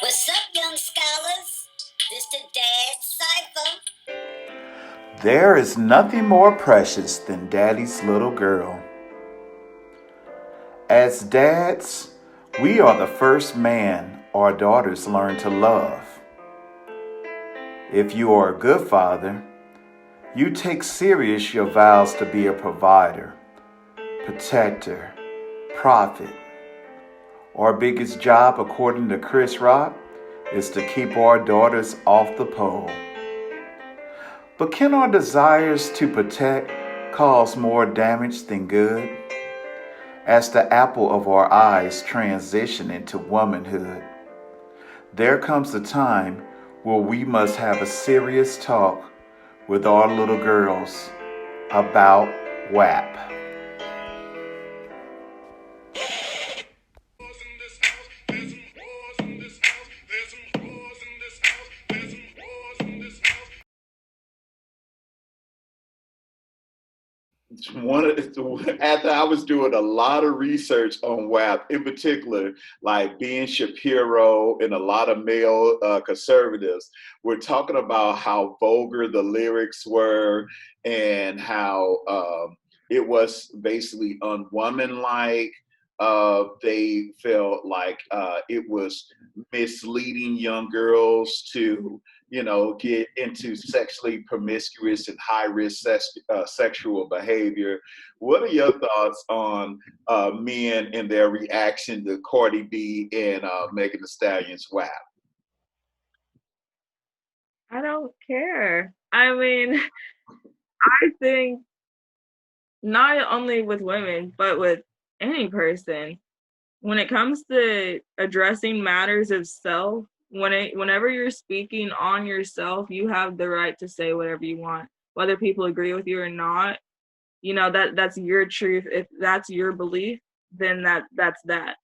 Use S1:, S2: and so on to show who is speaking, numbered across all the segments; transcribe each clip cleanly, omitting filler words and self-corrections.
S1: What's up, young scholars? This the Dad Cypher.
S2: There is nothing more precious than daddy's little girl. As dads, we are the first man our daughters learn to love. If you are a good father, you take serious your vows to be a provider, protector, prophet. Our biggest job, according to Chris Rock, is to keep our daughters off the pole. But can our desires to protect cause more damage than good? As the apple of our eyes transition into womanhood, there comes a time where we must have a serious talk with our little girls about WAP. After I was doing a lot of research on WAP, in particular, like Ben Shapiro and a lot of male conservatives were talking about how vulgar the lyrics were and how it was basically unwomanlike. They felt like it was misleading young girls to get into sexually promiscuous and high risk sexual behavior. What are your thoughts on men and their reaction to Cardi B and Megan Thee Stallion's WAP?
S3: I don't care. I mean, I think not only with women, but with any person, when it comes to addressing matters of self, whenever you're speaking on yourself, you have the right to say whatever you want, whether people agree with you or not. That's your truth. If that's your belief, then that's that.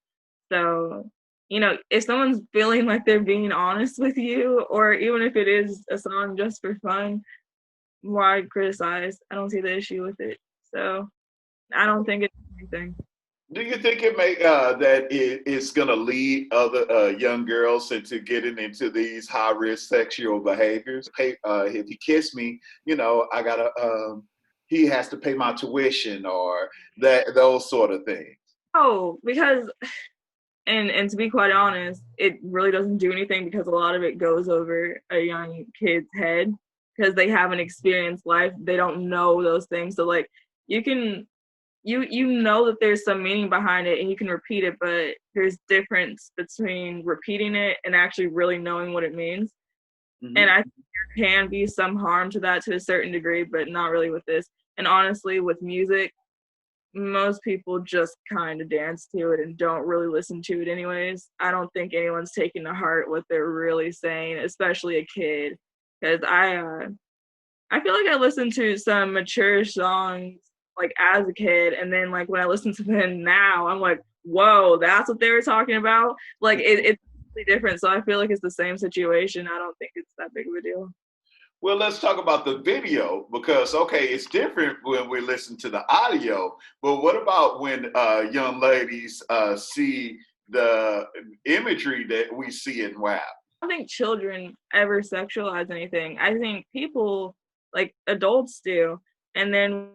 S3: So, if someone's feeling like they're being honest with you, or even if it is a song just for fun, why criticize? I don't see the issue with it. So I don't think it's anything.
S2: Do you think it may that it's going to lead other young girls into getting into these high risk sexual behaviors? Hey, if he kiss me, I gotta. He has to pay my tuition or those sort of things.
S3: Oh, because and to be quite honest, it really doesn't do anything because a lot of it goes over a young kid's head because they haven't experienced life. They don't know those things. So like you can you know that there's some meaning behind it and you can repeat it, but there's difference between repeating it and actually really knowing what it means.
S2: Mm-hmm.
S3: And I think there can be some harm to that to a certain degree, but not really with this. And honestly, with music, most people just kind of dance to it and don't really listen to it anyways. I don't think anyone's taking to heart what they're really saying, especially a kid. Because I feel like I listened to some mature songs like as a kid, and then like when I listen to them now, I'm like, whoa, that's what they were talking about. Like it's completely different. So I feel like it's the same situation. I don't think it's that big of a deal.
S2: Well, let's talk about the video because, okay, it's different when we listen to the audio, but what about when young ladies see the imagery that we see in WAP?
S3: I don't think children ever sexualize anything. I think people, like adults, do. And then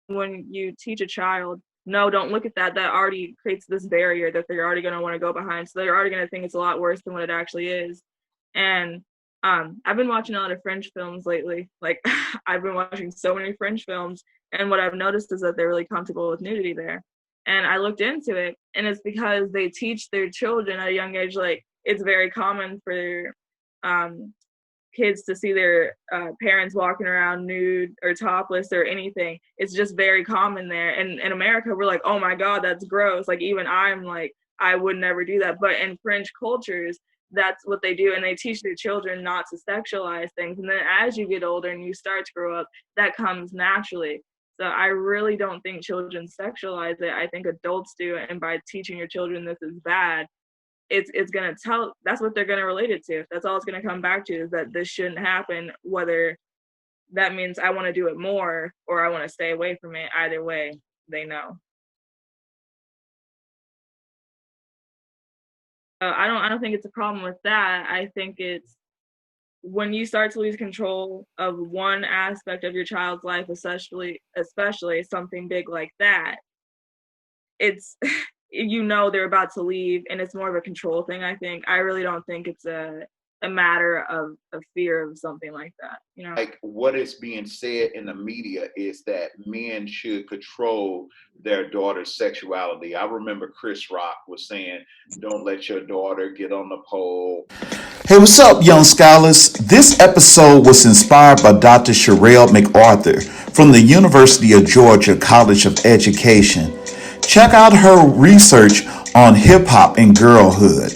S3: when you teach a child, no, don't look at that, that already creates this barrier that they're already going to want to go behind. So they're already going to think it's a lot worse than what it actually is. And I've been watching a lot of French films lately. Like I've been watching so many French films, and what I've noticed is that they're really comfortable with nudity there. And I looked into it, and it's because they teach their children at a young age, like it's very common for um, kids to see their parents walking around nude or topless or anything. It's just very common there. And in America, we're like, oh my God, that's gross. Like even I'm like, I would never do that. But in French cultures, that's what they do. And they teach their children not to sexualize things. And then as you get older and you start to grow up, that comes naturally. So I really don't think children sexualize it. I think adults do. And by teaching your children this is bad, it's gonna tell, that's what they're gonna relate it to. That's all it's gonna come back to, is that this shouldn't happen, whether that means I want to do it more or I want to stay away from it. Either way, they know. I don't think it's a problem with that. I think it's when you start to lose control of one aspect of your child's life, especially something big like that, it's they're about to leave, and it's more of a control thing. I think I really don't think it's a matter of fear of something like that.
S2: Like what is being said in the media is that men should control their daughter's sexuality. I remember Chris Rock was saying, "Don't let your daughter get on the pole."
S4: Hey, what's up, young scholars? This episode was inspired by Dr. Sherell McArthur from the University of Georgia College of Education. Check out her research on hip hop and girlhood.